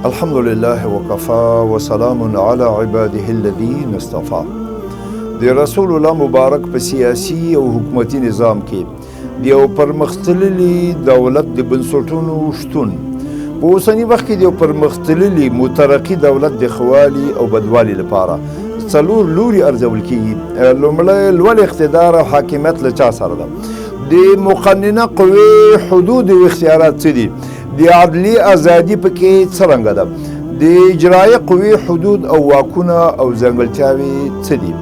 الحمد لله وكفى وسلام على عباده الذين اصطفى. د رسول الله مبارک په سیاسي او حکومتي نظام کې د یو پرمختللي دولت د بنسټونو شتون په اوسني وخت کې د یو پرمختللي مترقي دولت د خوالي او بدوالي لپاره څلور لوري ارزول کېږي. لومړی لوړ اقتدار او حاکمیت له چا سره ده؟ د مقننه قوې حدود او اختیارات څه دي؟ د عدلي ازادي پکې څرنګه ده؟ د اجرایه قوې حدود او واکونه او ځانګړتیاوې څه دي؟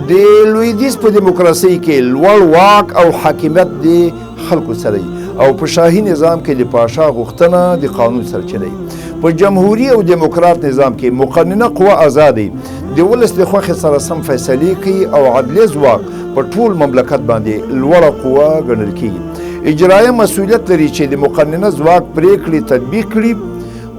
د لویدیځ په دیموکراسۍ کې لوړ واک او حاکمیت د خلکو سره او په شاهي نظام کې د پاشا غوښتنه د قانون سرچینه په جمهوري او دیموکرات نظام کې مقننه قوه آزادي د ولس د خوښې سره سم فیصلې کوي او عدلي ځواک په ټول مملکت باندې لوړه قوه ګڼل کېږي. اجرایه مسؤلیت لري چې د مقننه ځواک پریکړې تطبیق کړي.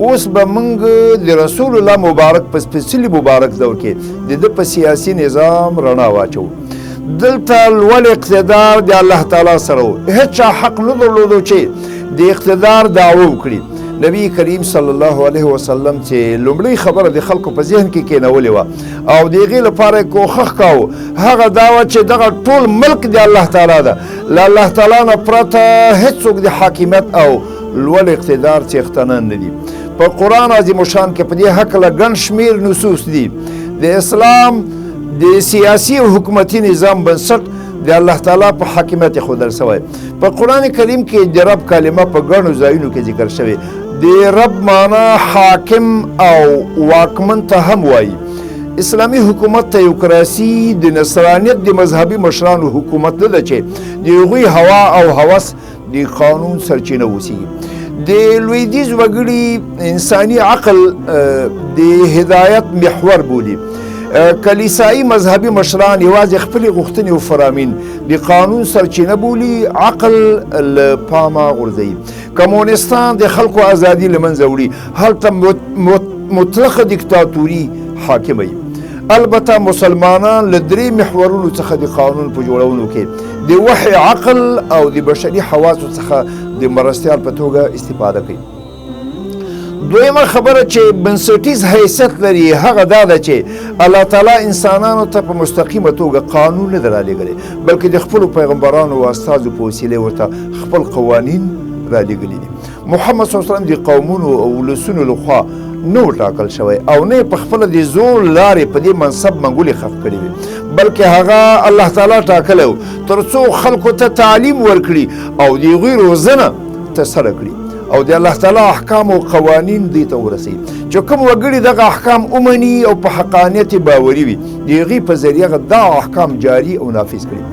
اوس به موږ د رسول الله مبارک په سپېڅلي مبارک دور کې د ده په سیاسي نظام رڼا واچو. دلته لوړ اقتدار د الله تعالی سره و. هېچا حق نه درلودو چې د اقتدار دعوه وکړي. نبی کریم صلی الله علیه وسلم چې لومړی خبره د خلکو په ذهن کې کېنولې وه او د هغې لپاره یې کوښښ کاوه هغه دا وه چې دغه ټول ملک د الله تعالی ده. له الله تعالی نه پرته هېڅوک د حاکمیت او لوړ اقتدار څښتنان نه دي. په قرآن عظیم الشان کې په دې هکله ګڼ شمېر نصوص دي. د اسلام د سیاسي او حکومتي نظام بنسټ د الله تعالی په حاکمیت ښودل شوی. په قرآن کریم کې د رب کلمه په ګڼو ځایونو کې ذکر شوې. د رب معنا حاکم او واکمن ته هم وایي. اسلامي حکومت تیوکراسي د نصرانیت د مذهبي مشرانو حکومت نه ده چې د هغوی هوا او هوس د قانون سرچینه اوسیږي. د لویدیځ وګړي انساني عقل د هدایت محور بولي. کلیسایي مذهبي مشران یوازې خپلې غوښتنې او فرامین د قانون سرچینه بولي، عقل له پامه غورځوي. کمونستان د خلکو ازادي له منځه وړي، هلته مطلقه دیکتاتوري حاکمه وي. البته مسلمانان له درې محورونو څخه د قانون په جوړولو کې د وحي عقل او د بشري حواسو څخه د مرستیال په توګه استفاده کوي. دویمه خبره چې بنسټیز حیثیت لري هغه دا ده چې الله تعالی انسانانو ته په مستقیمه توګه قانون نه دی رالیږلی بلکې د خپلو پیغمبرانو او استازو په وسیلې ورته خپل قوانین رالیږلي دي. محمد صلی الله علیه وسلم د قومونو او ولسونو لخوا نه و ټاکل شوی او نه یې په خپله د زور لارې په دې منصب منګولې خښ کړي وي بلکې هغه الله تعالی ټاکلی و تر څو خلکو ته تعلیم ورکړي او د هغوی روزنه ترسره کړي او د الله تعالی احکام او قوانین دوی ته ورسوي چې کوم وګړي دغه احکام ومني او په حقانیت یې باوري وي د هغې په ذریعه دا احکام جاري او نافظ کړي.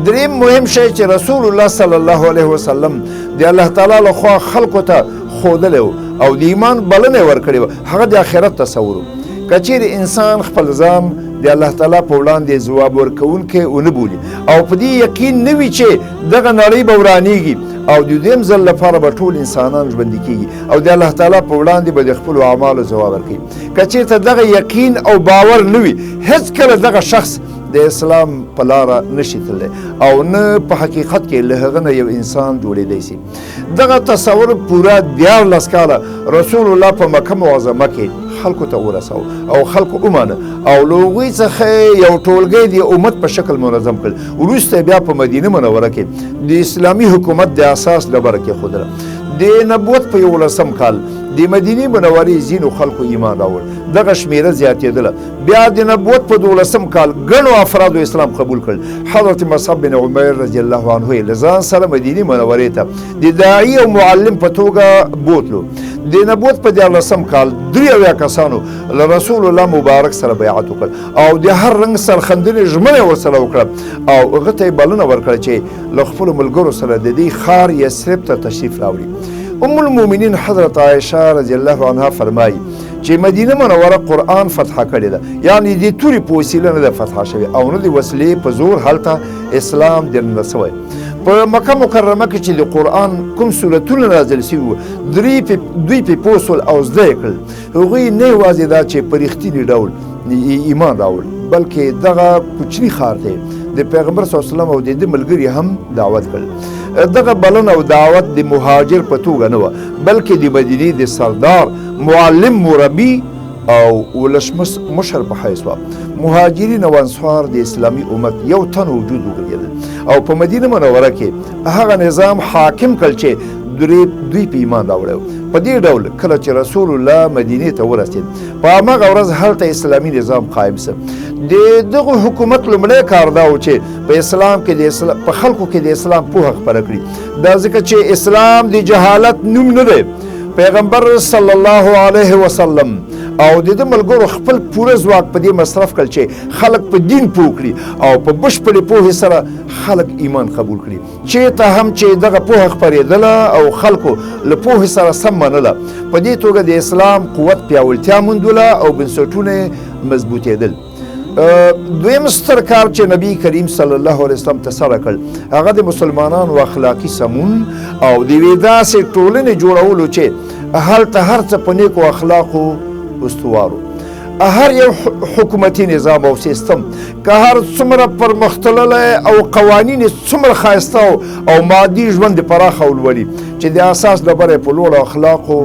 دریم مهم شی چې رسول الله صلی الله علیه وسلم د الله تعالی لخوا خلکو ته ښودلی و او د ایمان بلنه یې ورکړې وه هغه د آخرت تصور و. که چیرې انسان خپل ځان د الله تعالی په وړاندې ځواب ورکوونکی ونه بولي او په دې یقین نه وي چې دغه نړۍ به ورانیږي او د دویم ځل لپاره به ټول انسانان ژوندي کېږي او د الله تعالی په وړاندې به د خپلو اعمالو ځواب ورکوي. که چېرته دغه یقین او باور نه وي هېڅکله دغه شخص د اسلام په لاره نشي تللی او نه په حقیقت کې له هغه نه یو انسان جوړېدی شي. دغه تصور پوره 14 کاله رسول الله په مکه معظمه کې خلکو ته ورسو او خلکو ومانه او له هغوی څخه یو ټولګی د امت په شکل منظم کړل. وروسته بیا په مدینه منوره کې د اسلامي حکومت د اساس ډبره کېښودله. د نبوت په 11 کال د مدینې منورې ځینو خلکو ایمان راوړ دغه شمیره زیاتېدله. بیا د نبوت په 12 کال ګڼو افرادو اسلام قبول کړل. حضرت مصعب بن عمیر رضی الله عنه یې له ځان سره مدینې منورې ته د داعي او معلم په توګه بوتلو. د نبوت په 14 کال 83 کسانو له رسول الله مبارک سره بیعت وکړ او د هر رنګ سرښندنې ژمنه یې ورسره وکړه او هغه ته یې بلنه ورکړه چې له خپلو ملګرو سره د دې ښار یثرب ته تشریف راوړي. ام المؤمنین حضرت عایشه رضی الله عنها فرمایي چې مدینه منوره قرآن فتح کړې ده یعنې د تورې په وسیله نه ده فتح شوې او نه د وسلې په زور هلته اسلام دننه شوی. په مکه مکرمه کې چې د قرآن کوم سورتونه نازل شوي وو دوی پې پوه شول او زده یې کړل. هغوی نه یوازې دا چې په رښتیني ډول ایمان راوړ بلکې دغه کوچني ښار دی د پیغمبر صلی الله علیه وسلم او د ده ملګري هم دعوت کړل. دغه بلنه او دعوت د مهاجر په توګه نه وه بلکې د مدینې د سردار معلم مربي او ولسمشر په حیث وه. مهاجرین او انصار د اسلامي امت یو تن وجود وګرځېدل او په مدینه منوره کې هغه نظام حاکم کړ چې دوی په ایمان راوړی. په دې ډول کله چې رسول الله مدینې ته ورسېد په هماغه ورځ هلته اسلامي نظام قایم سه. د دغه حکومت لومړی کار دا و چې په اسلام کې په خلکو کې د اسلام پوهه خپره کړي. دا ځکه چې اسلام د جهالت نوم نه دی. پیغمبر صلی الله علیه وسلم او د دې ملګرو خپل پوره ځواک په دې مصرف کړ چې خلک په دین پوه کړي او په بشپړې پوهې سره خلک ایمان قبول کړي. چېرته هم چې دغه پوهه خپرېدله او خلکو له پوهې سره سم منله، په دې توګه د اسلام قوت پیاوړتیا موندله او بنسټونه یې مضبوطېدل. دویم ستر کار چې نبی کریم صلی الله علیه وسلم ترسره کړ هغه د مسلمانانو اخلاقي سمون او د یوې داسې ټولنې جوړولو چې هلته هر څه په نیکو اخلاقو استوارو. هر یو حکومتي نظام او سیستم که هر څومره پرمختللی او قوانین څومره ښایسته او مادي ژوند یې پراخه ولولي چې د اساس ډبره یې په لوړو اخلاقو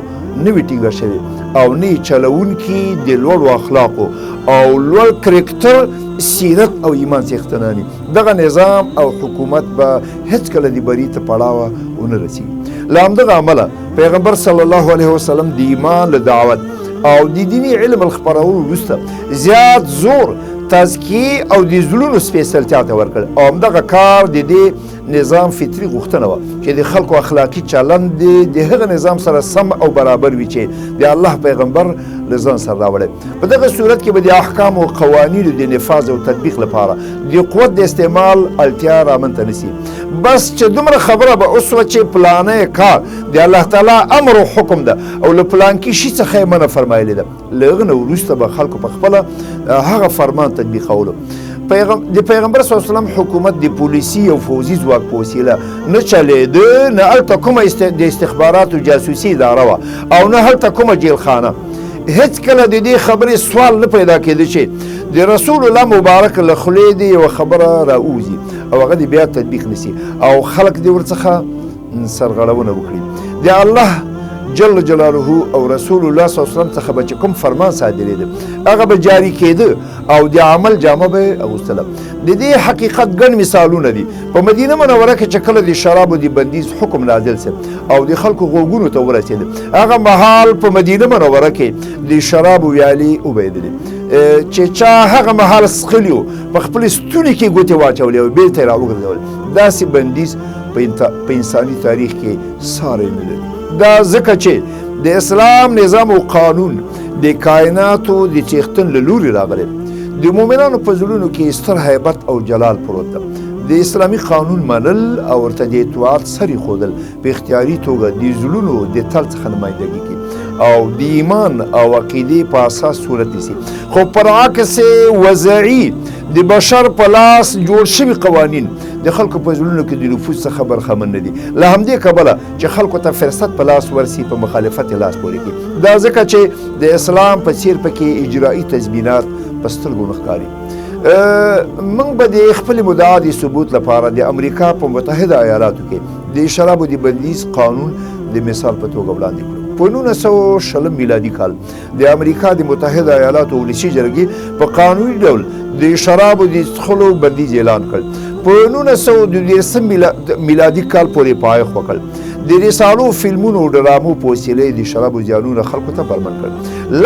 نه وي ټینګه شوې او نه یې چلوونکي د لوړو اخلاقو او لوړ کرکټر سیرت او ایمان څښتناني، دغه نظام او حکومت به هیڅکله د بري ته پړاوه ونه رسېږي. له همدغه امله پیغمبر صلی الله علیه وسلم د ایمان له دعوت او د دیني علم خپرولو وروسته زیات زور تزکیې او د زړونو سپېڅلتیا ته ورکړ او همدغه کار د دې نظام فطري غوښتنه وه چې د خلکو اخلاقي چلند د هغه نظام سره سم او برابر وي چې د الله پیغمبر له ځان سره راوړی. په دغه صورت کې به د احکامو او قوانینو د نفاذ او تطبیق لپاره د قوت د استعمال اړتیا رامنځته نه سي. بس چې دومره خبره به اوس وه چې پلانی کار د الله تعالی امر او حکم ده او له پلانکي شي څخه یې منع فرمایلې ده، له هغه نه وروسته به خلکو په خپله هغه فرمان تطبیقولو. د پیغمبر صلی الله علیه وسلم حکومت د پولیسي او فوزي ځواک په وسیله نه چلېده، نه هلته کومه د استخباراتو جاسوسي اداره وه او نه هلته کومه جیلخانه. هیڅکله د دې خبرې سوال نه پیدا کېده چې د رسول الله مبارک له خولې دې یوه خبره راوځي او هغه دې بیا تطبیق نسي او خلک دې ورڅخه سرغړونه وکړي. د الله جل جلاله او رسول الله صلی الله علیه وسلم څخه به چې کوم فرمان صادرېده هغه به جاري کېده او د عمل جامه به یې اغوستله. د دې حقیقت ګڼ مثالونه دي. په مدینه منوره کې چې کله د شرابو د بندیز حکم نازل سو او د خلکو غوږونو ته ورسېده هغه مهال په مدینه منوره کې د شرابو ویالې وبهېدلې چې چا هغه مهال څښلي وو په خپلې ستوني کې ګوتې واچولې او بېرته یې راوګرځول. داسې بندیز په انساني تاریخ کې ساری نه لري. دا ځکه چې د اسلام نظام او قانون د کائناتو د څښتن له لورې راغلی. د مؤمنانو په زړونو کې ستر هیبت او جلال پروت ده. د اسلامي قانون منل او ورته د اطاعت سر ایښودل په اختیاري توګه د زړونو د تل څخه نمایندګي کوي او د ایمان او عقیدې په اساس صورت نیسي. خو پر عکس وضعي د بشر په لاس جوړ شوي قوانین د خلکو په زړونو کې د نفوذ څخه برخمن نه دي، له همدې کبله چې خلکو ته فرصت په لاس ورسي په مخالفت یې لاس پورې کړي. دا ځکه چې د اسلام په څیر پکې اجرایي تضمینات په سترګو نه ښکاري. موږ به د خپلې مدعا د ثبوت لپاره د امریکا په متحده ایالاتو کې د شرابو د بندیز قانون د مثال په توګه وړاندې کړو. په 1960 میلادي کال د امریکا د متحده ایالاتو ولسي جرګې په قانوني ډول د شرابو د څښلو بندیز اعلان کړ. په 1913 میلادي کال پورې پایښت وکړ. د رسالو، فلمونو او ډرامو په وسیله د شرابو زیانونه خلکو ته برمن کړل.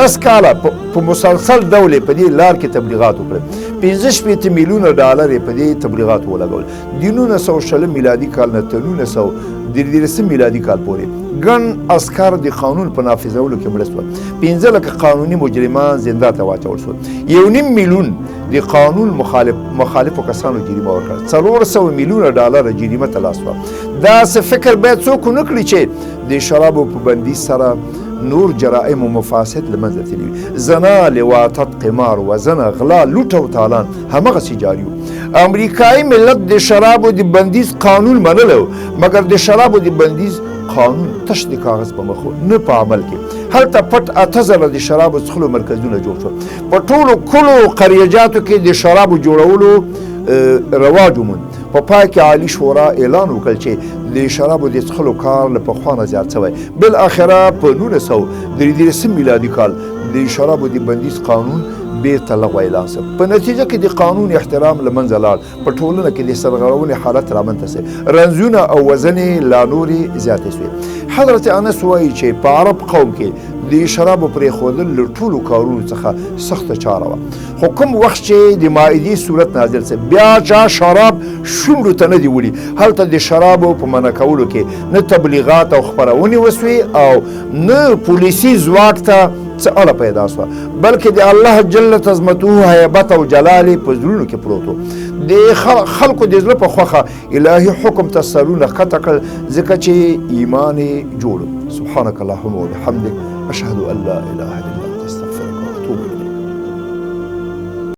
10 کاله په مسلسل ډول په دې لار کې تبلیغات وکړل. 65 میلیونه ډالر په دې تبلیغاتو ولګول. د 1960 میلادي کال نه تر 1913 میلادي کال پورې ګڼ عسکر د قانون په نافذولو کې مړه شول. 15 لکه قانوني مجرمان زندان ته واچول شول. 1.5 میلیون د قانون مخالفو کسانو جریمه ورکړه. 400 میلیونه ډالر جریمه ترلاسه شوه. داسې فکر باید څوک ونه کړي چې د شرابو په بندیز سره نور جرائم و مفاسد له منځه تللي وي. زنا، لواطت، قمار، وزنه، غلا، لوټ او تالان همغسې جاري وو. امریکایي ملت د شرابو د بندیز قانون منلی و، مګر د شرابو د بندیز قانون تش د کاغذ په مخ نه په عمل کې. هلته پټ 8,000 د شرابو څښلو مرکزونه جوړ شول. په ټولو کلو قریجاتو کې د شرابو جوړولو رواج وموند. په پای کې عالی شورا اعلان وکړ چې د شرابو د څښلو کار له پخوا نه زیات شوی. بالاخره په 1933 میلادي کال د شرابو د بندیز قانون بیرته لغوه اعلان شو. په نتیجه کې د قانون احترام له منځه لاړ. په ټولنه کې د سرغړونې حالت رامنځته شو. رنځونه او وژنې لا نورې زیاتې شوې. حضرت انس وایي چې په عرب قوم کې د شرابو پرېښودل له ټولو کارونو څخه سخته چاره وه. خو کوم وخت چې د مائدې صورت نازل شو بیا چا شراب شونډو ته نه دي وړي. هلته د شرابو په منع کولو کې نه تبلیغات او خپرونې وسوې او نه پولیسي ځواک ته څه اړه پیدا شوه، بلکې د الله جل عظمته هیبت او جلال په زړونو کې پروت و. د خلکو د زړه په خوښه الهي حکم ته سرونه ښکته کړل ځکه چې ایمان یې جوړ. سبحانک اللهم وبحمدک اشهد ان لا اله الا